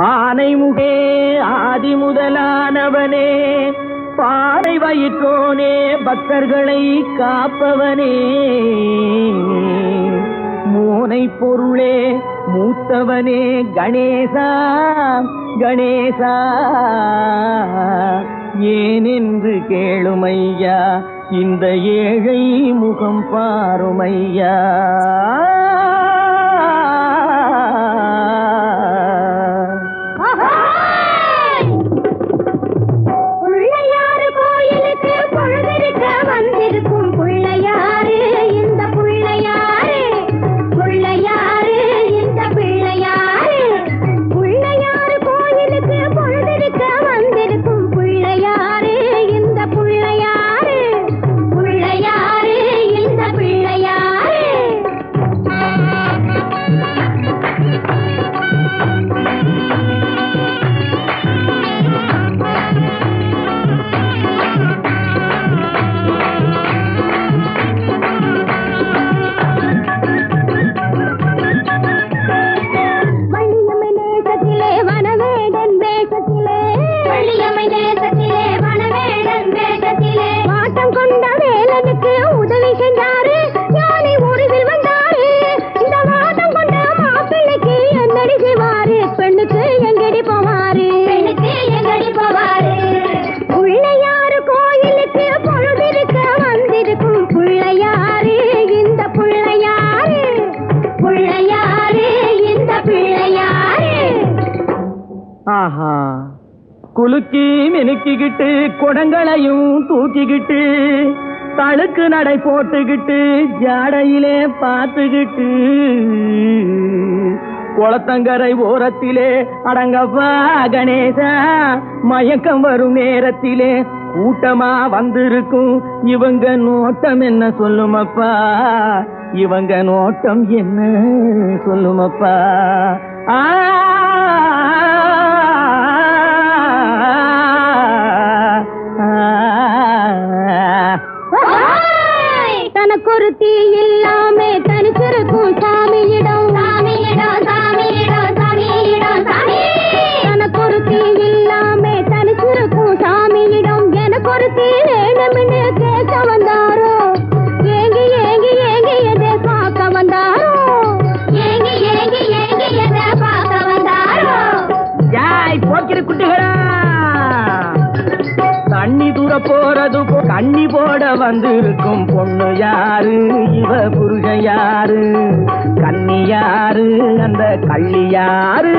ஆனைமுகே ஆதி முதலானவனே, பாறை வயிற்றோனே, பக்தர்களை காப்பவனே, மோனை பொருளே மூத்தவனே, கணேசா கணேசா, ஏனென்று கேளுமையா, இந்த ஏழை முகம் பாருமையா. ஆஹா, குலுக்கி மினுக்கிக்கிட்டு குடங்களையும் தூக்கிக்கிட்டு தழுக்கு நடை போட்டுக்கிட்டு ஜாடையிலே பார்த்துக்கிட்டு குளத்தங்கரை ஓரத்திலே அடங்கப்பா கணேசா, மயக்கம் வரும் நேரத்திலே கூட்டமா வந்திருக்கும் இவங்க நோட்டம் என்ன சொல்லுமப்பா, இவங்க நோட்டம் என்ன சொல்லுமப்பா. தனக்கொருத்தி இல்லாமே தனிச்சிருக்கும் சாமியிடம், சாமியிடம் சாமியிடம் சாமியிடம் சாமி. தனக்கொருத்தி இல்லாமே தனிச்சிருக்கும் சாமியிடம் எனக்கொருத்தி வேணும்னு கேட்க வந்தாரோ, ஏங்கி ஏங்கி ஏங்கி எதை பார்க்க வந்தாரோ, ஏங்கி ஏங்கி ஏங்கி எதை பார்க்க வந்தாரோ. ஜாய் போக்கிற குட்டிகளா, தண்ணி தூர போறது கண்ணி போட வந்திருக்கும் பொண்ணு யாரு, இவ புருஷன் யாரு, கண்ணி யாரு, அந்த கள்ளி யாரு.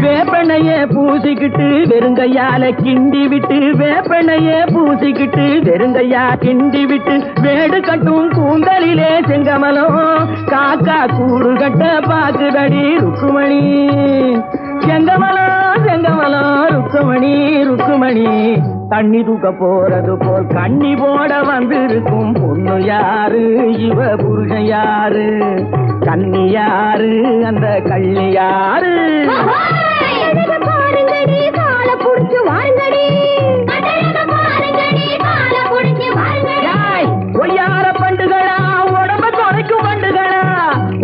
வேப்பெண்ணைய பூசிக்கிட்டு வெறுங்கையால கிண்டி விட்டு, வேப்பெண்ணைய பூசிக்கிட்டு வெறுங்கையா கிண்டி விட்டு, வேடு கட்டும் கூந்தலிலே செங்கமலம் காக்கா கூடு கட்ட பாக்குதடி ருக்குமணி. செங்கமலம் செங்கமலம் ருக்குமணி ருக்குமணி, தண்ணி தூக்க போறது போல் கண்ணி போட வந்திருக்கும் பொண்ணு யாரு, இவ புருஷன் யாரு, கண்ணி யாரு, அந்த கள்ளி யாரு. பாருங்கடி கால புடிச்சு வாருங்கடி, பாருங்கடி வாருங்கடி. ஒய்யார பண்டுகளா உடம்ப தொலைக்கும் பண்டுகளா,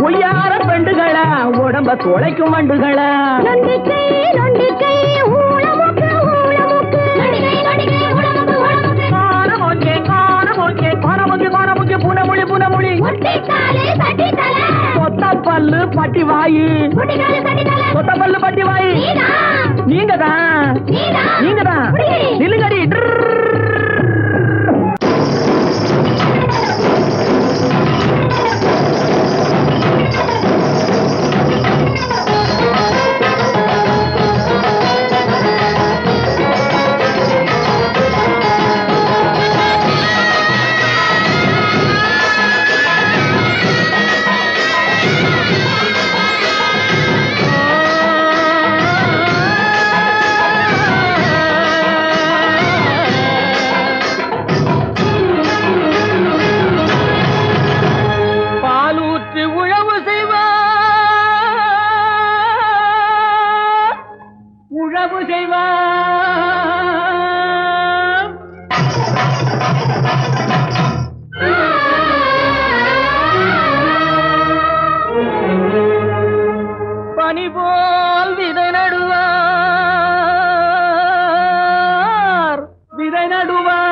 ஒய்யார பண்டுகளா உடம்ப தொலைக்கும் பண்டுகளா. நொண்டிக்கை நொண்டிக்கை ஊளமுக்கு ஊளமுக்கு, நொண்டிக்கை நொண்டிக்கை ஊளமுக்கு ஊளமுக்கு. காணமுக்கே காணமுக்கே காணமுக்கே காணமுக்கே புனமுளி புனமுளி. ஒட்டிக்காலே சட்டித்தலை, சொத்த பல்லு பட்டி வாயி, ஒட்டிக்காலே சட்டித்தலை. சொத்த பல்லு பட்டி வாயி. நீங்கதான் நீங்கதான் நில்லுங்கடி. கனி போல் விதை நடுவார் விதை நடுவார்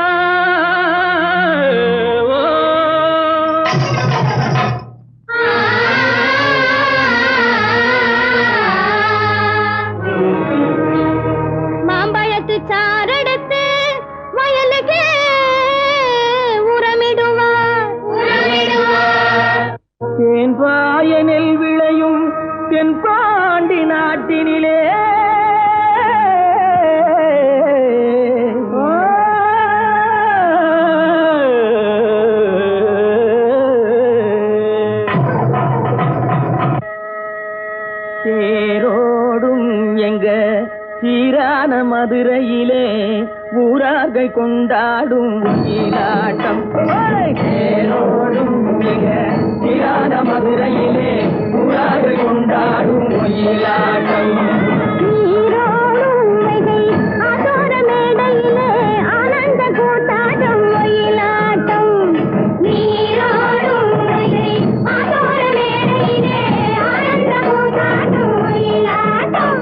மாம்பழத்து சாரெடுத்து வயலுக்கு உரமிடுவார் தேன்பாய நெல் விளையும் தென்பாண்டி நாட்டினிலே தேரோடும் எங்க சீரான மதுரையிலே ஊரார்கள் கொண்டாடும் ஒயிலாட்டம் தேரோடும் எங்க சீரான மதுரையிலே ஊரார்கள் கொண்டாடும் ஒயிலாட்டம் நீரோடும் வைகை ஆதோர மேடையிலே ஆனந்த கூத்தாட்டம் ஒயிலாட்டம் நீரோடும் வைகை ஆதோர மேடையிலே ஆனந்த கூத்தாட்டம் ஒயிலாட்டம்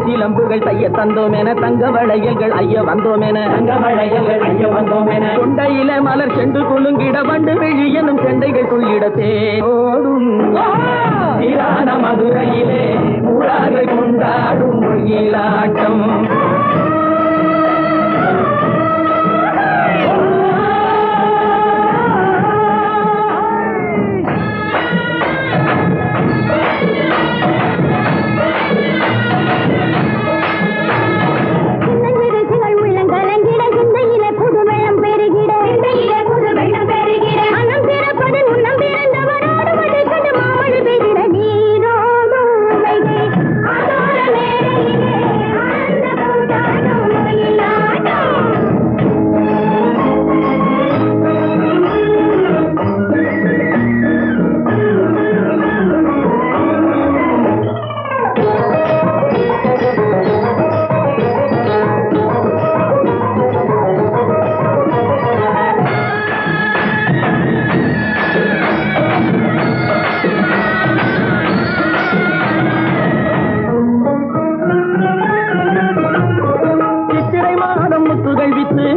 கிளம்புகள் தைய தந்தோம் என தங்க வளையல்கள் ஐய வந்தோம் என தங்க வளையல்கள் ஐய வந்தோம் என கொண்டையில மலர் சென்று குலுங்கிட வண்டு விழி எனும் செண்டைகள் துள்ளிட தேடும் சீரான மதுரையிலே ஊரார்கள் கொண்டாடும் ஒயிலாட்டம்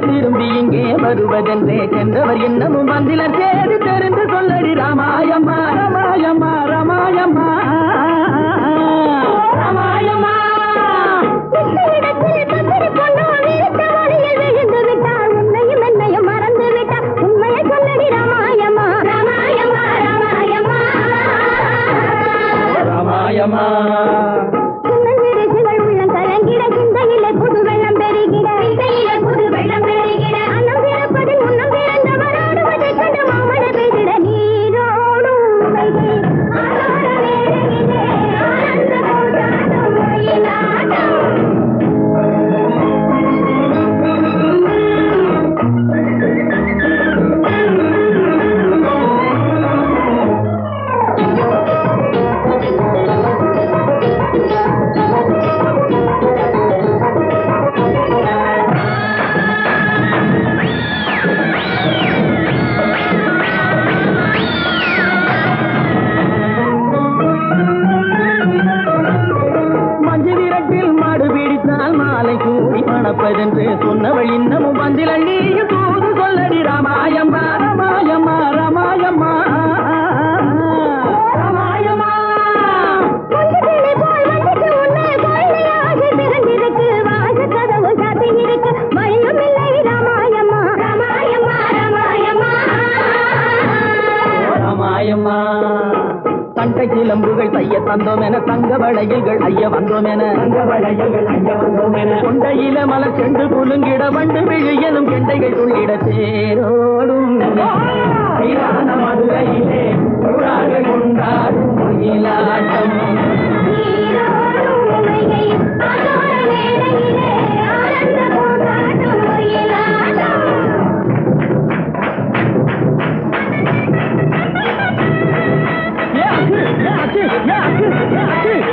திரும்பி இங்கே வருவதென்றே சென்றவர் இன்னமும் வந்திலர் சேது தெரிந்து சொல்லடி ராமாயம்மா ராமாயம்மா ராமாயம்மா ராமாயம்மா மறந்து விட்டார் உண்மையை சொல்லடி ராமாயம்மா ராமாயம்மா ராமாயம்மா ராமாயம்மா மணப்பதென்று சொன்னவள் இன்னமும் வந்திலள் நீயும் தூது சொல்லடி ராமாயம்மா ராமாயம்மா ராமாயம்மா ராமாயம்மா ராமாயம்மா தண்டை கிளம்புகள் தைய தந்தோம் என தங்க வளையல்கள் ஐய வந்தோம் என தங்க வளையல்கள் ஐய வந்தோம் என கொண்டையில மலர் சென்று குலுங்கிட வண்டு விழி எனும் கெண்டைகள் துள்ளிட தேரோடும் சீரான மதுரையிலே ஊரார்கள் கொண்டாடும் ஒயிலாட்டம் Yeah,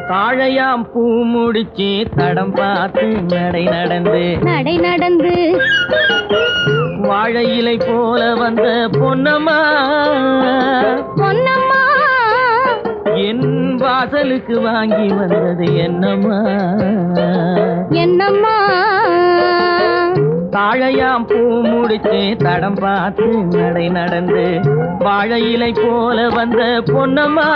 தாழையாம் பூ முடிச்சு தடம் பார்த்து நடை நடந்து வாழை இலை போல வந்த பொன்னம்மா என் வாசலுக்கு வாங்கி வந்தது என்னம்மா தாழையாம் பூ முடிச்சு தடம் பார்த்து நடை நடந்து வாழை இலை போல வந்த பொன்னம்மா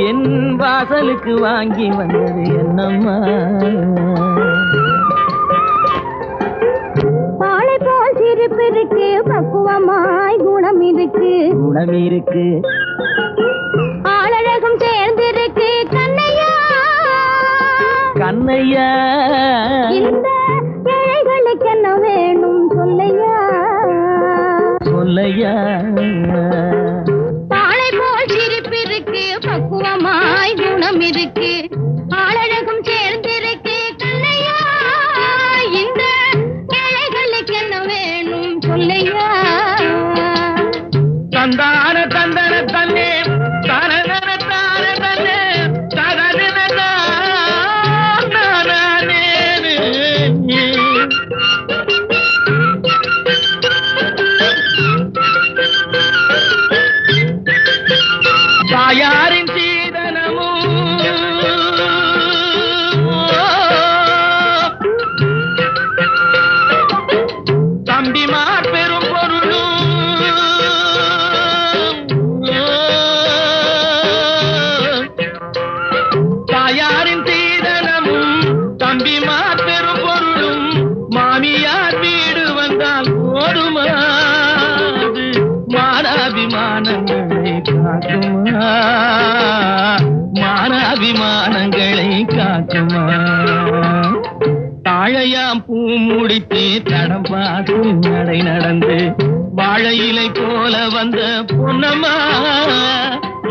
என் வாசலுக்கு வாங்கி வந்தது என்னம்மா பாலை போல் சிரிப்பு இருக்கு பக்குவமாய் குணம் இருக்கு ஆளழகும் சேர்ந்திருக்கு கண்ணையா இந்த ஏழைகளுக்கு என்ன வேணும் சொல்லையா பாலை போல் சிரிப்பு இருக்கு பக்குவமாய் குணம் இருக்கு ஆளழகும் சேர்ந்திருக்கு கண்ணையா இந்த ஏழைகளுக்கு என்ன வேணும் சொல்லையா தந்தான தந்தன தன்னே தரதன தார தன்னே தரதன தானே தாயாரின் சீதனமும் தம்பிமார் பெரும் பொருளும் தாயாரின் சீதனமும் தம்பிமார் பெரும் பொருளும் மாமியார் வீடு வந்தால் போதுமா மானாபிமானங்களை காக்குமா மானாபிமானங்களை காக்குமா தாழையாம் பூ முடித்து தடம் பார்த்து நடை நடந்து வாழை இலை போல வந்த பொன்னம்மா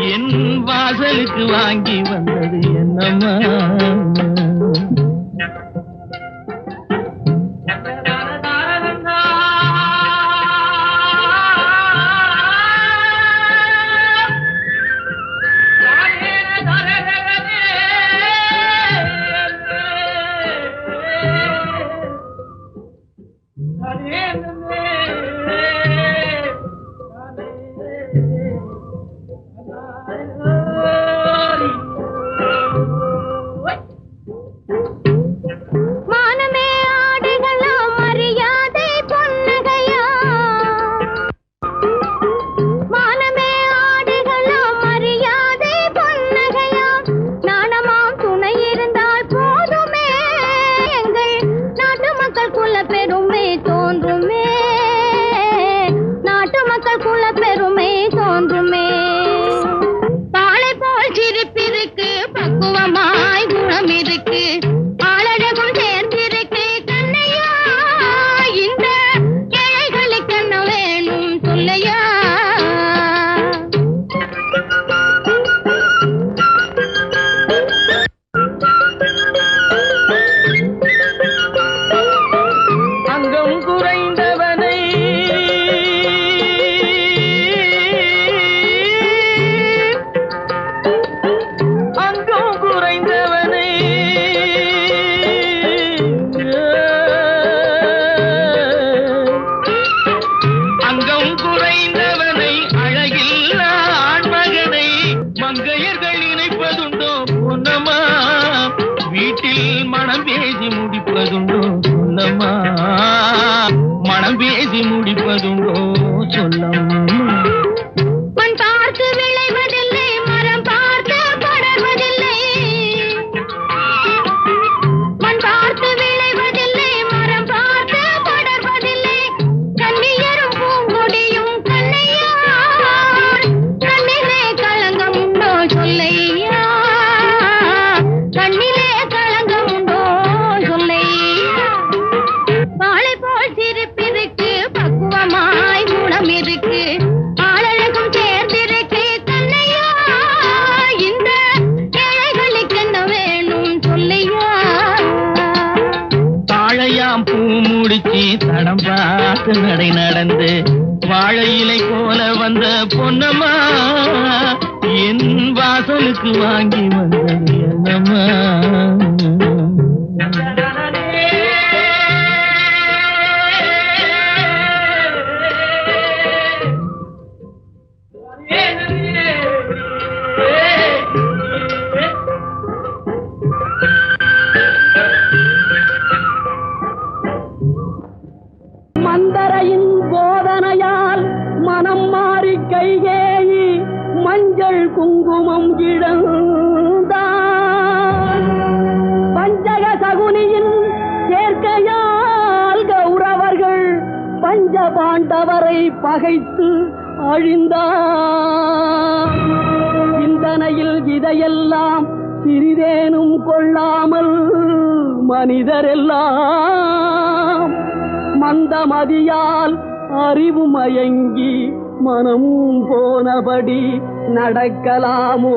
என் வாசலுக்கு வாங்கி வந்தது என்னம்மா மானமே ஆடைகளா மரியாதை பொன்னகையா மானமே ஆடைகளா மரியாதை பொன்னகையா நாணமாம் துணை இருந்தால் போதுமே எங்கள் நாட்டு மக்கள் குல பெருமை தோன்றுமே நாட்டு மக்கள் குல பெருமை தோன்றுமே பாலை போல் சிரிப்பிருக்கு பக்குவமாய் குணம் இருக்கு ஆளழகும் சேர்ந்திருக்கு கண்ணையா இந்த ஏழைகளுக்கு என்ன வேணும் சொல்லையா அங்கம் குறைந்தவனை அங்கம் குறைந்தவனை அங்கம் குறைந்தவனை அழகில்ல ஆண்மகனை மங்கையர்கள் நினைப்பதுண்டோ பொன்னம்மா வீட்டில் மனம் பேசி முடிப்பதுண்டோ சொல்லம்மா மனம் பேசி முடிப்பதுண்டோ சொல்லம்மா மண் பார்த்து விளைவதில்லை மரம் பார்த்து படர்வதில்லை மண் பார்த்து விளைவதில்லை மரம் பார்த்து படர்வதில்லை கண்ணியரும் பூங்கொடியும் கண்ணையா கண்ணிலே களங்கம் உண்டோ சொல்லையா கண்ணிலே களங்கம் உண்டோ சொல்லையா பாலை போல் சிரிப்பிருக்கு பக்குவமாய் முடிச்சு தடம் பார்த்து நடை நடந்து வாழை இலை போல வந்த பொன்னம்மா என் வாசலுக்கு வாங்கி வந்தது என்னம்மா. மந்தரையின் போதனையால் மனம் மாறி கைகேயி மஞ்சள் குங்குமம் இழந்தான். பஞ்சக சகுனியின் சேர்க்கையால் கௌரவர்கள் பஞ்ச பாண்டவரை பகைத்து அழிந்தார். சிந்தனையில் இதையெல்லாம் சிறிதேனும் கொள்ளாமல் மனிதரெல்லாம் மந்தமதியால் அறிவு மயங்கி மனம் போனபடி நடக்கலாமோ?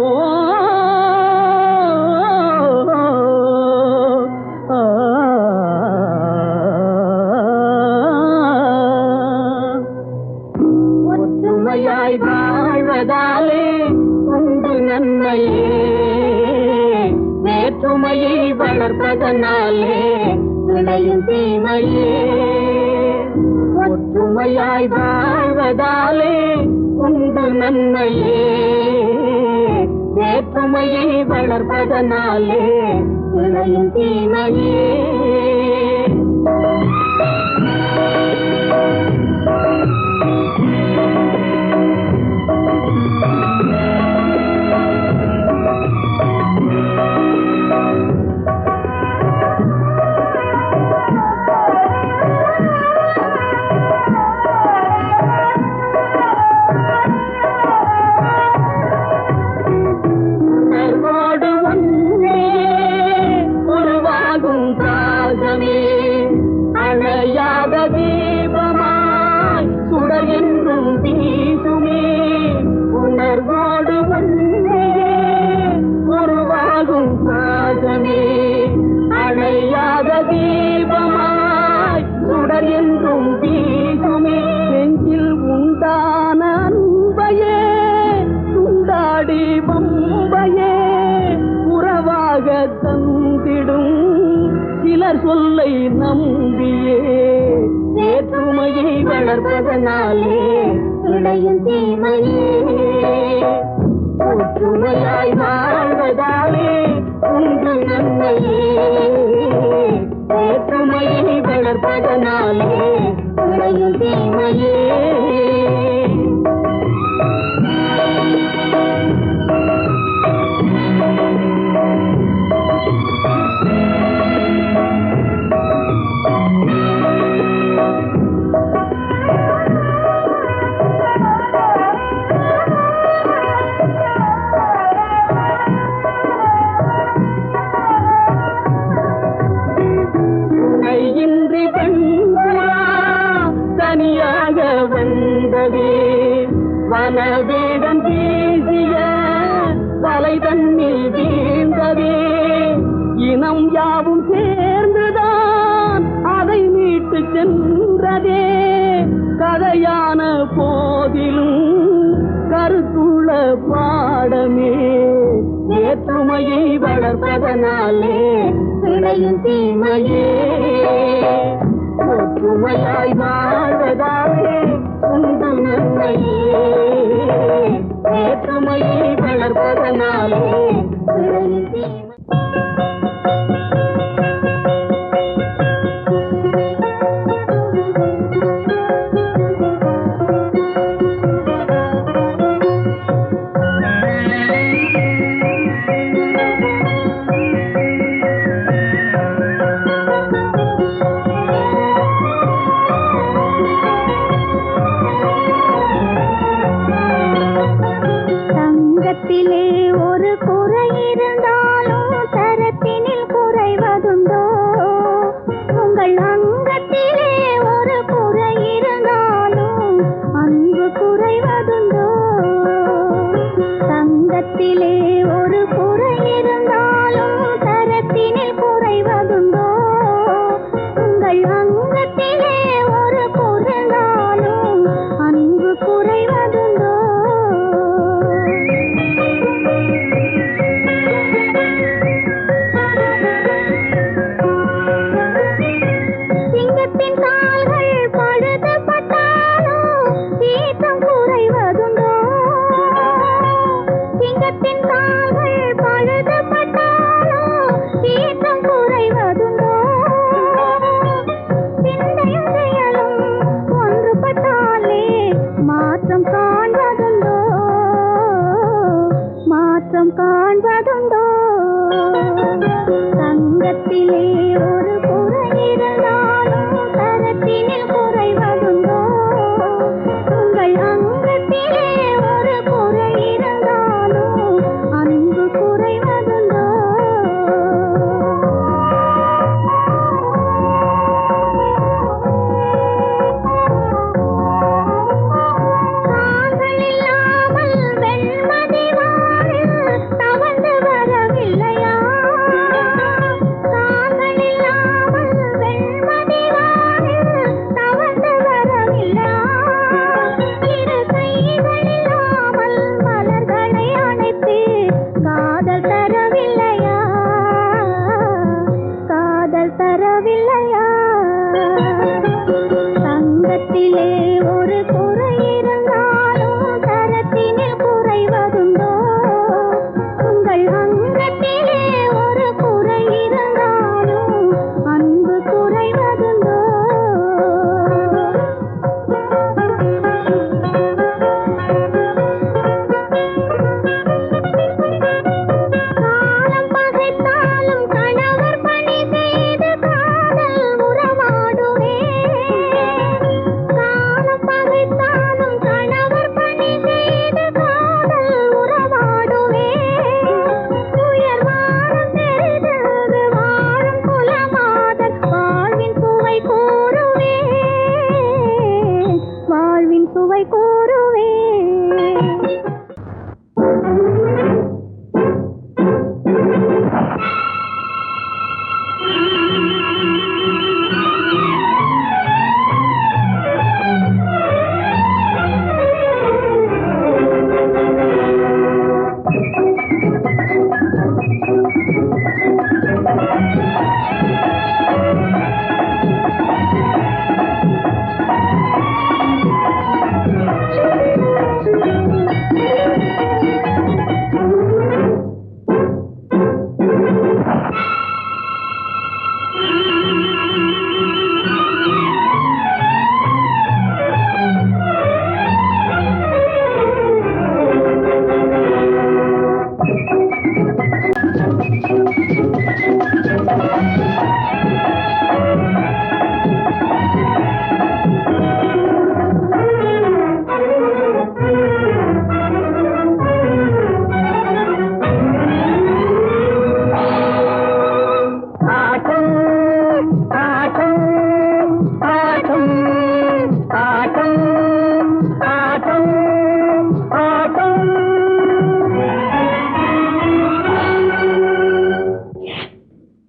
ஒற்றுமையாய் வாழ்வதாலே உண்டு நன்மையே, வேற்றுமையை வளர்ப்பதனாலே விளையும் தீமையே. ஒற்றுமையாய் வாழ்வதாலே உண்டு நன்மையே, வேற்றுமையை வளர்ப்பதனாலே விளையும் தீமையே. சொல்லை நம்பியே வேற்றுமையை வளர்ப்பதனாலே விளையும் தீமையே. ஒற்றுமையாய் வாழ்வதாலே உண்டு நன்மையே, வேற்றுமையை வளர்ப்பதனாலே விளையும் தீமையே. வனவேடம் வீசிய வலை தண்ணில் வீழ்ந்ததே, இனம் யாவும் சேர்ந்துதான் அதை மீட்டு சென்றதே. கதையான போதிலும் கருத்துள்ள பாடமே, வேற்றுமையை வளர்ப்பதனாலே விளையும் தீமையே. ஒற்றுமையாய் வாழ்வதாலே உண்டு நன்மையே, வேற்றுமையை வளர்ப்பதனாலே விளையும் தீமை. தங்கத்திலே ஒரு குறை இருந்தாலும் தரத்தினில் குறைவதுண்டோ உங்கள் அங்கத்திலே ஒரு குறை இருந்தாலும் அன்பு குறைவதுண்டோ காலம் பகைத்தாலும் கணவர் பணி செய்து காதல் உறவாடுவே காலம் பகைத்தாலும் கணவர் பணி செய்து காதல் உறவாடுவே உயர் வாரம் தெரிந்தது வாழும் குலமாதர் வாழ்வின் சுவை கூறுவே வாழ்வின் சுவை கூறுவே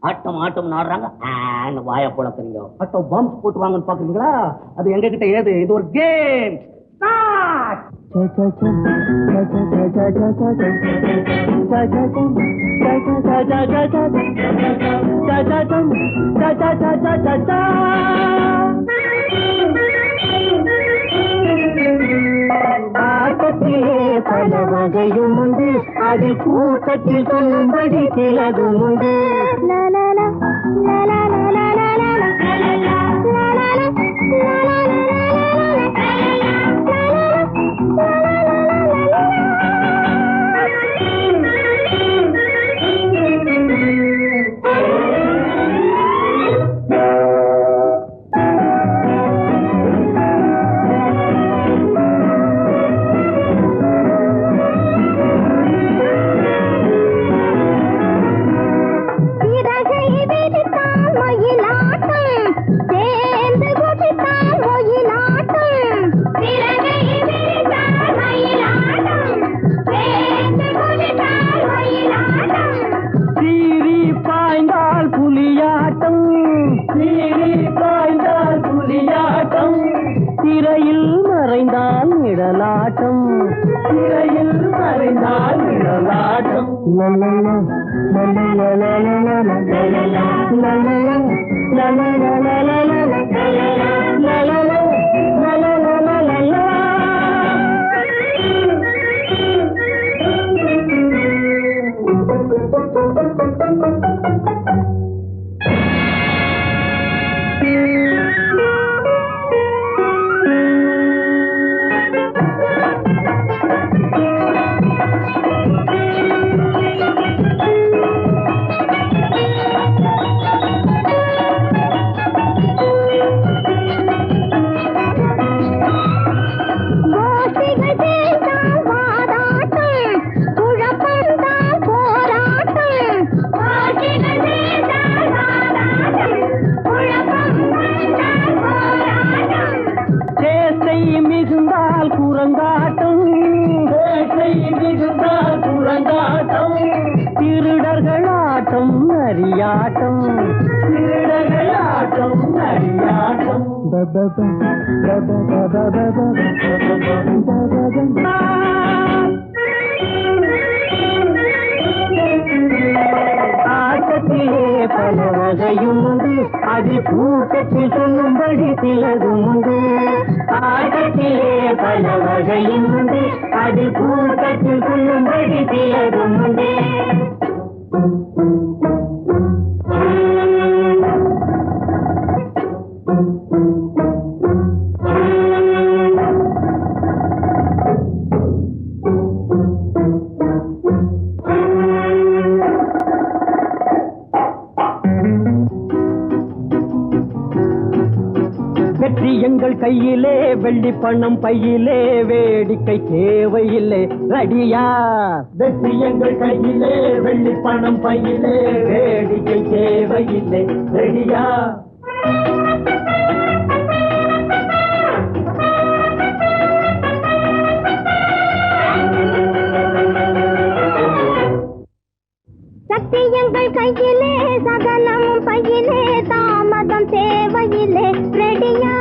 ஆட்டம் ஆட்டம் ஆடுறாங்க வாய போலக்குறீங்க ஆட்டம் பாம்ஸ் போட்டு வாங்கன்னு பாக்குறீங்களா அது எங்க கிட்ட ஏது இது ஒரு கேம் ஆட்டத்திலே பல வகையும் உண்டு அதில் கூட்டத்தில் சொல்லும்படி சிலதும் உண்டு திரையில் மறைந்தால் நிழலாட்டம் திரையில் மறைந்தால் நிழலாட்டம் திருடர்களாட்டம் நரியாட்டம் திருடர்களாட்டம் நரியாட்டம் ஆட்டத்திலே பல வகையும் உண்டு அது கூட்டத்தில் சொல்லும்படி சொல்லும்படி சிலதும் உண்டு ஆட்டத்திலே பல வகையும் உண்டு அது கூட்டத்தில் சொல்லும்படி சிலதும் உண்டு வெற்றி எங்கள் கையிலே வெள்ளி பணம் பையிலே வேடிக்கை தேவையில்லை ரெடியா வெற்றி எங்கள் கையிலே வெள்ளி பணம் பையிலே வேடிக்கை தேவையில்லை ரெடியா சக்தி எங்கள் கையிலே சகலமும் பையிலே தாமதம் தேவையில்லை ரெடியா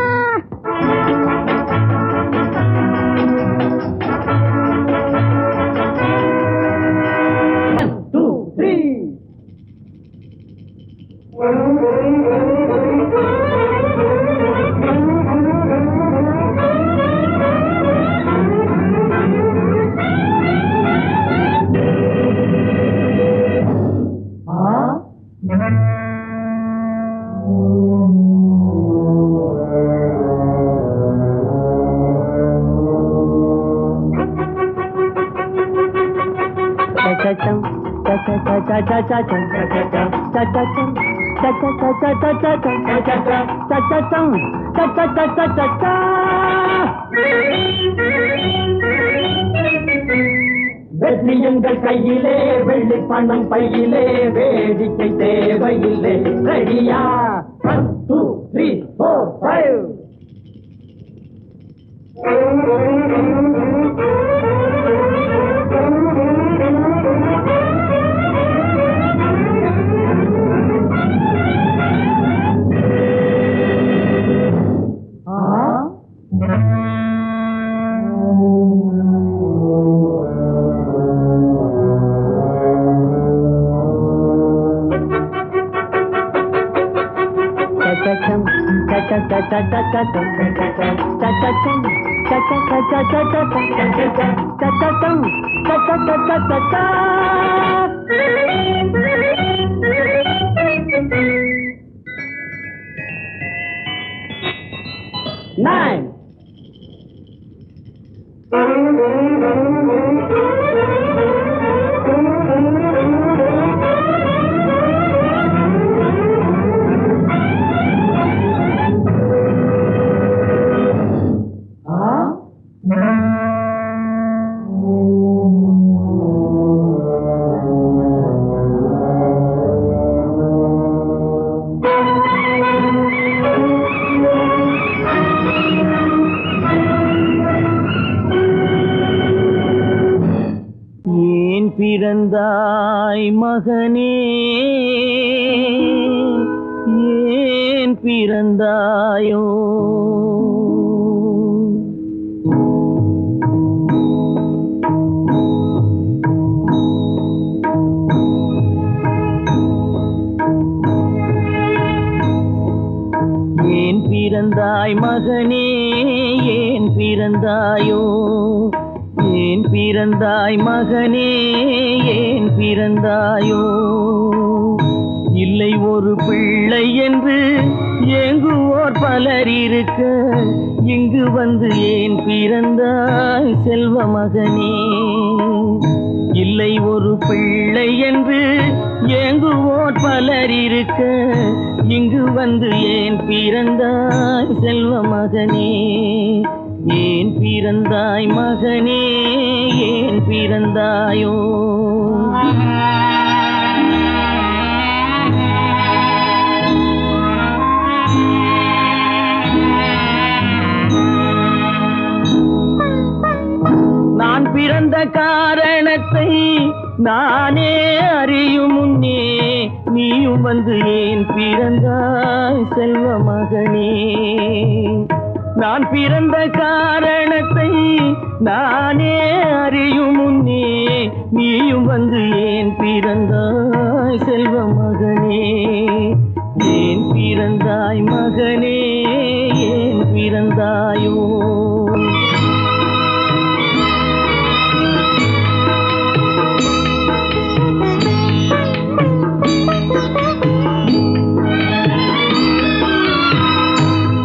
வெற்றி எங்கள் கையிலே வெள்ளி பணம் பையிலே வேடிக்கை தேவையில்லை ரெடியா 1 2 3 4 5 9 பிறந்தாய் மகனே ஏன் பிறந்தாயோ ஏன் பிறந்தாய் மகனே ஏன் பிறந்தாயோ ஏன் பிறந்தாய் மகனே ஏன் பிறந்தாயோ இல்லை ஒரு பிள்ளை என்று ஏங்குவோர் பலர் இருக்க இங்கு வந்து ஏன் பிறந்தாய் செல்வ மகனே இல்லை ஒரு பிள்ளை என்று ஏங்குவோர் பலர் இருக்க இங்கு வந்து ஏன் பிறந்தாய் செல்வ மகனே ஏன் பிறந்தாய் மகனே ஏன் பிறந்தாயோ நான் பிறந்த காரணத்தை நானே அறியும் முன்னே நீயும் வந்து ஏன் பிறந்தாய் செல்வ மகனே நான் பிறந்த காரணத்தை நானே அறியும் முன்னே நீயும் வந்து ஏன் பிறந்தாய் செல்வ மகனே ஏன் பிறந்தாய் மகனே பிறந்தாயோ?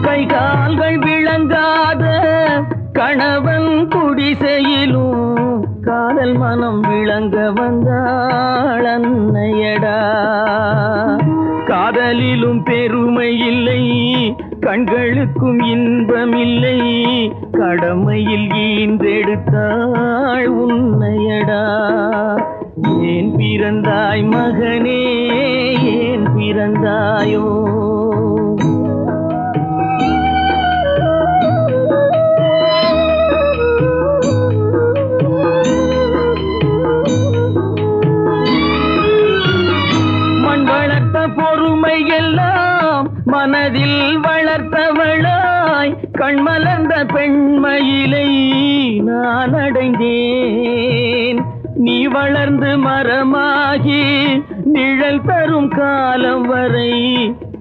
கைகால்கள் விளங்காத கணவன் குடிசையிலும் காதல் மனம் விளங்க வந்தாள் அன்னையடா. காதலிலும் பெருமை இல்லை, கண்களுக்கும் இன்பமில்லை, கடமையில் ஈன்றெடுத்தாள் உன்னையடா. ஏன் பிறந்தாய் மகனே, ஏன் பிறந்தாயோ? பொறுமை எல்லாம் மனதில் வளர்த்தவளாய் கண்மலர்ந்த பெண்மயிலை நான் அடைந்தேன். நீ வளர்ந்து மரமாகி நிழல் தரும் காலம் வரை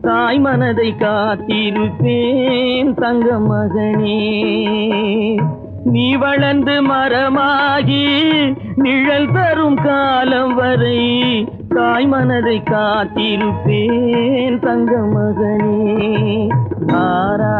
தாய் மனதை காத்திருப்பேன் தங்க மகனே. நீ வளர்ந்து மரமாகி நிழல் தரும் காலம் வரை தாய் மனதை காத்திருப்பேன் தங்க மகனே. ஆரா